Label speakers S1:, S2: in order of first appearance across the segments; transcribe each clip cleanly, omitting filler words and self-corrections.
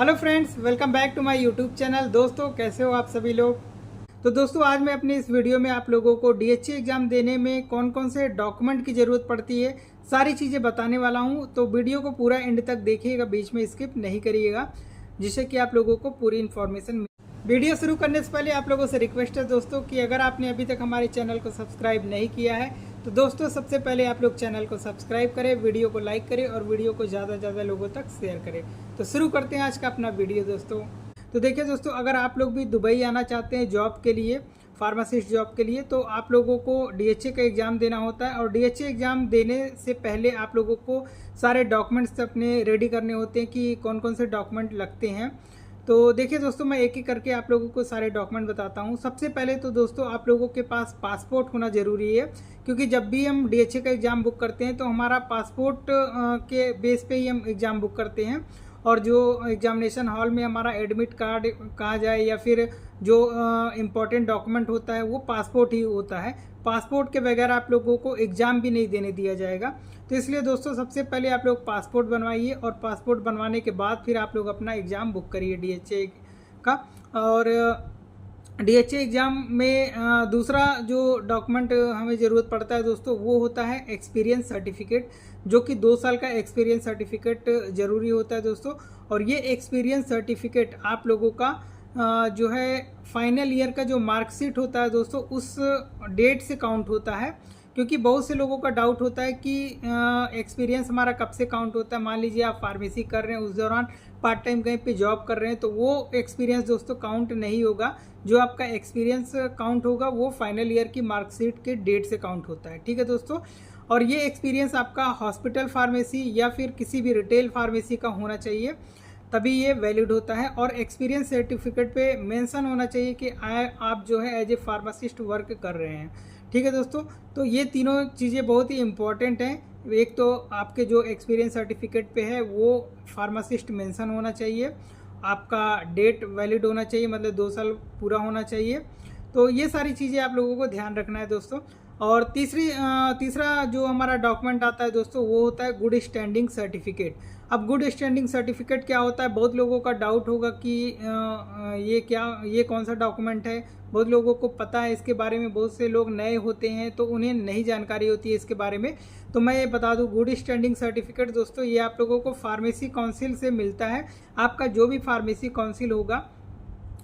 S1: Hello friends, welcome back to my YouTube channel. दोस्तों, कैसे हो आप सभी लोग। तो दोस्तों, आज मैं अपनी इस वीडियो में आप लोगों को डीएचए एग्जाम देने में कौन कौन से डॉक्यूमेंट की ज़रूरत पड़ती है, सारी चीज़ें बताने वाला हूं। तो वीडियो को पूरा एंड तक देखिएगा, बीच में स्किप नहीं करिएगा, जिससे कि आप लोगों को पूरी इन्फॉर्मेशन। वीडियो शुरू करने से पहले आप लोगों से रिक्वेस्ट है दोस्तों कि अगर आपने अभी तक हमारे चैनल को सब्सक्राइब नहीं किया है तो दोस्तों सबसे पहले आप लोग चैनल को सब्सक्राइब करें, वीडियो को लाइक करें और वीडियो को ज़्यादा से ज़्यादा लोगों तक शेयर करें। तो शुरू करते हैं आज का अपना वीडियो दोस्तों। तो देखिए दोस्तों, अगर आप लोग भी दुबई आना चाहते हैं जॉब के लिए, फार्मासिस्ट जॉब के लिए, तो आप लोगों को डीएचए का एग्ज़ाम देना होता है। और डीएचए एग्ज़ाम देने से पहले आप लोगों को सारे डॉक्यूमेंट्स अपने रेडी करने होते हैं कि कौन कौन से डॉक्यूमेंट लगते हैं। तो देखिए दोस्तों, मैं एक एक करके आप लोगों को सारे डॉक्यूमेंट बताता हूँ। सबसे पहले तो दोस्तों आप लोगों के पास पासपोर्ट होना ज़रूरी है, क्योंकि जब भी हम डीएचए का एग्ज़ाम बुक करते हैं तो हमारा पासपोर्ट के बेस पे ही हम एग्ज़ाम बुक करते हैं। और जो एग्जामिनेशन हॉल में हमारा एडमिट कार्ड कहा जाए या फिर जो इम्पोर्टेंट डॉक्यूमेंट होता है वो पासपोर्ट ही होता है। पासपोर्ट के बगैर आप लोगों को एग्ज़ाम भी नहीं देने दिया जाएगा। तो इसलिए दोस्तों सबसे पहले आप लोग पासपोर्ट बनवाइए और पासपोर्ट बनवाने के बाद फिर आप लोग अपना एग्ज़ाम बुक करिए डीएचए का। और डीएचए एग्ज़ाम में दूसरा जो डॉक्यूमेंट हमें ज़रूरत पड़ता है दोस्तों, वो होता है एक्सपीरियंस सर्टिफिकेट, जो कि 2 साल का एक्सपीरियंस सर्टिफिकेट ज़रूरी होता है दोस्तों। और ये एक्सपीरियंस सर्टिफिकेट आप लोगों का जो है फाइनल ईयर का जो मार्कशीट होता है दोस्तों, उस डेट से काउंट होता है। क्योंकि बहुत से लोगों का डाउट होता है कि एक्सपीरियंस हमारा कब से काउंट होता है। मान लीजिए आप फार्मेसी कर रहे हैं, उस दौरान पार्ट टाइम कहीं पे जॉब कर रहे हैं, तो वो एक्सपीरियंस दोस्तों काउंट नहीं होगा। जो आपका एक्सपीरियंस काउंट होगा वो फाइनल ईयर की मार्कशीट के डेट से काउंट होता है। ठीक है दोस्तों। और ये एक्सपीरियंस आपका हॉस्पिटल फार्मेसी या फिर किसी भी रिटेल फार्मेसी का होना चाहिए, तभी ये वैलिड होता है। और एक्सपीरियंस सर्टिफिकेट पे मेंशन होना चाहिए कि आप जो है एज ए फार्मासिस्ट वर्क कर रहे हैं। ठीक है दोस्तों। तो ये तीनों चीज़ें बहुत ही इम्पॉर्टेंट हैं। एक तो आपके जो एक्सपीरियंस सर्टिफिकेट पे है वो फार्मासिस्ट मेंशन होना चाहिए, आपका डेट वैलिड होना चाहिए, मतलब 2 साल पूरा होना चाहिए। तो ये सारी चीज़ें आप लोगों को ध्यान रखना है दोस्तों। और तीसरा जो हमारा डॉक्यूमेंट आता है दोस्तों, वो होता है गुड स्टैंडिंग सर्टिफिकेट। अब गुड स्टैंडिंग सर्टिफिकेट क्या होता है, बहुत लोगों का डाउट होगा कि ये कौन सा डॉक्यूमेंट है। बहुत लोगों को पता है इसके बारे में, बहुत से लोग नए होते हैं तो उन्हें नहीं जानकारी होती है इसके बारे में। तो मैं ये बता दूं, गुड स्टैंडिंग सर्टिफिकेट दोस्तों ये आप लोगों को फार्मेसी काउंसिल से मिलता है। आपका जो भी फार्मेसी काउंसिल होगा,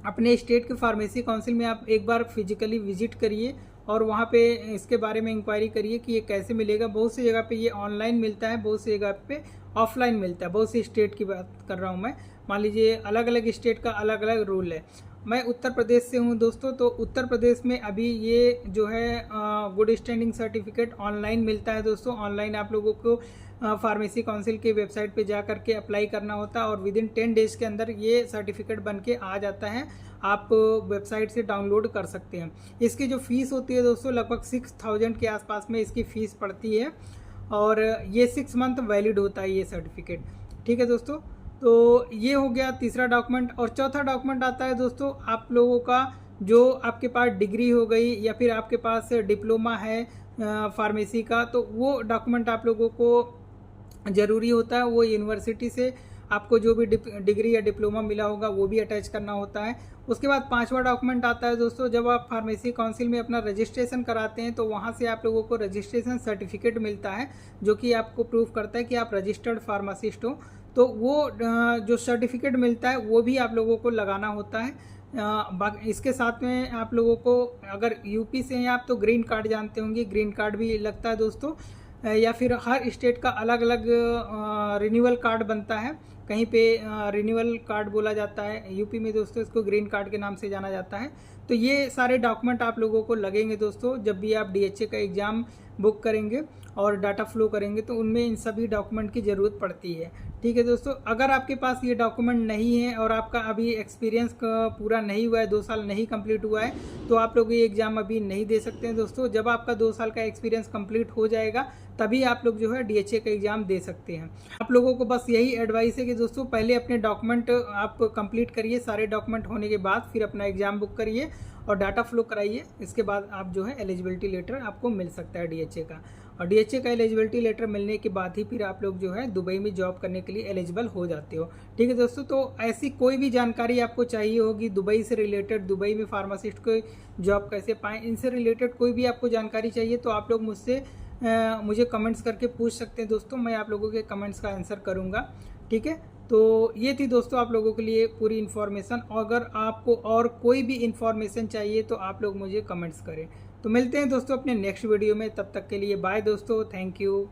S1: अपने स्टेट के फार्मेसी काउंसिल में आप एक बार फिजिकली विजिट करिए और वहाँ पे इसके बारे में इंक्वायरी करिए कि ये कैसे मिलेगा। बहुत सी जगह पे ये ऑनलाइन मिलता है, बहुत सी जगह पे ऑफलाइन मिलता है। बहुत सी स्टेट की बात कर रहा हूँ मैं। मान लीजिए अलग अलग स्टेट का अलग अलग रूल है। मैं उत्तर प्रदेश से हूँ दोस्तों, तो उत्तर प्रदेश में अभी ये जो है गुड स्टैंडिंग सर्टिफिकेट ऑनलाइन मिलता है दोस्तों। ऑनलाइन आप लोगों को फार्मेसी काउंसिल के वेबसाइट पे जा करके अप्लाई करना होता है और विदिन 10 डेज के अंदर ये सर्टिफिकेट बन के आ जाता है। आप वेबसाइट से डाउनलोड कर सकते हैं। इसकी जो फीस होती है दोस्तों, लगभग 6000 के आसपास में इसकी फ़ीस पड़ती है। और ये 6 मंथ वैलिड होता है ये सर्टिफिकेट। ठीक है दोस्तों। तो ये हो गया तीसरा डॉक्यूमेंट। और चौथा डॉक्यूमेंट आता है दोस्तों आप लोगों का, जो आपके पास डिग्री हो गई या फिर आपके पास डिप्लोमा है फार्मेसी का, तो वो डॉक्यूमेंट आप लोगों को ज़रूरी होता है। वो यूनिवर्सिटी से आपको जो भी डिग्री या डिप्लोमा मिला होगा वो भी अटैच करना होता है। उसके बाद 5वां डॉक्यूमेंट आता है दोस्तों, जब आप फार्मेसी काउंसिल में अपना रजिस्ट्रेशन कराते हैं तो वहाँ से आप लोगों को रजिस्ट्रेशन सर्टिफिकेट मिलता है, जो कि आपको प्रूफ करता है कि आप रजिस्टर्ड फार्मासिस्ट हो। तो वो जो सर्टिफिकेट मिलता है वो भी आप लोगों को लगाना होता है। इसके साथ में आप लोगों को, अगर यूपी से हैं आप तो ग्रीन कार्ड जानते होंगे, ग्रीन कार्ड भी लगता है दोस्तों। या फिर हर स्टेट का अलग अलग रिन्यूअल कार्ड बनता है। कहीं पे रिन्यूअल कार्ड बोला जाता है, यूपी में दोस्तों इसको ग्रीन कार्ड के नाम से जाना जाता है। तो ये सारे डॉक्यूमेंट आप लोगों को लगेंगे दोस्तों जब भी आप डीएचए का एग्ज़ाम बुक करेंगे और डाटा फ्लो करेंगे, तो उनमें इन सभी डॉक्यूमेंट की ज़रूरत पड़ती है। ठीक है दोस्तों। अगर आपके पास ये डॉक्यूमेंट नहीं है और आपका अभी एक्सपीरियंस पूरा नहीं हुआ है, 2 साल नहीं कंप्लीट हुआ है, तो आप लोग ये एग्ज़ाम अभी नहीं दे सकते हैं दोस्तों। जब आपका 2 साल का एक्सपीरियंस कंप्लीट हो जाएगा तभी आप लोग जो है डीएचए का एग्ज़ाम दे सकते हैं। आप लोगों को बस यही एडवाइस है कि दोस्तों पहले अपने डॉक्यूमेंट आप कंप्लीट करिए, सारे डॉक्यूमेंट होने के बाद फिर अपना एग्ज़ाम बुक करिए और डाटा फ्लो कराइए। इसके बाद आप जो है एलिजिबिलिटी लेटर आपको मिल सकता है डीएचए का। और DHA का एलिजिबिलिटी लेटर मिलने के बाद ही फिर आप लोग जो है दुबई में जॉब करने के लिए एलिजिबल हो जाते हो। ठीक है दोस्तों, तो ऐसी कोई भी जानकारी आपको चाहिए होगी दुबई से रिलेटेड, दुबई में फार्मासिस्ट को जॉब कैसे पाएँ, इनसे रिलेटेड कोई भी आपको जानकारी चाहिए तो आप लोग मुझे कमेंट्स करके पूछ सकते हैं दोस्तों, मैं आप लोगों के कमेंट्स का आंसर करूँगा। ठीक है, तो ये थी दोस्तों आप लोगों के लिए पूरी इन्फॉर्मेशन। अगर आपको और कोई भी इन्फॉर्मेशन चाहिए तो आप लोग मुझे कमेंट्स करें। तो मिलते हैं दोस्तों अपने नेक्स्ट वीडियो में, तब तक के लिए बाय दोस्तों, थैंक यू।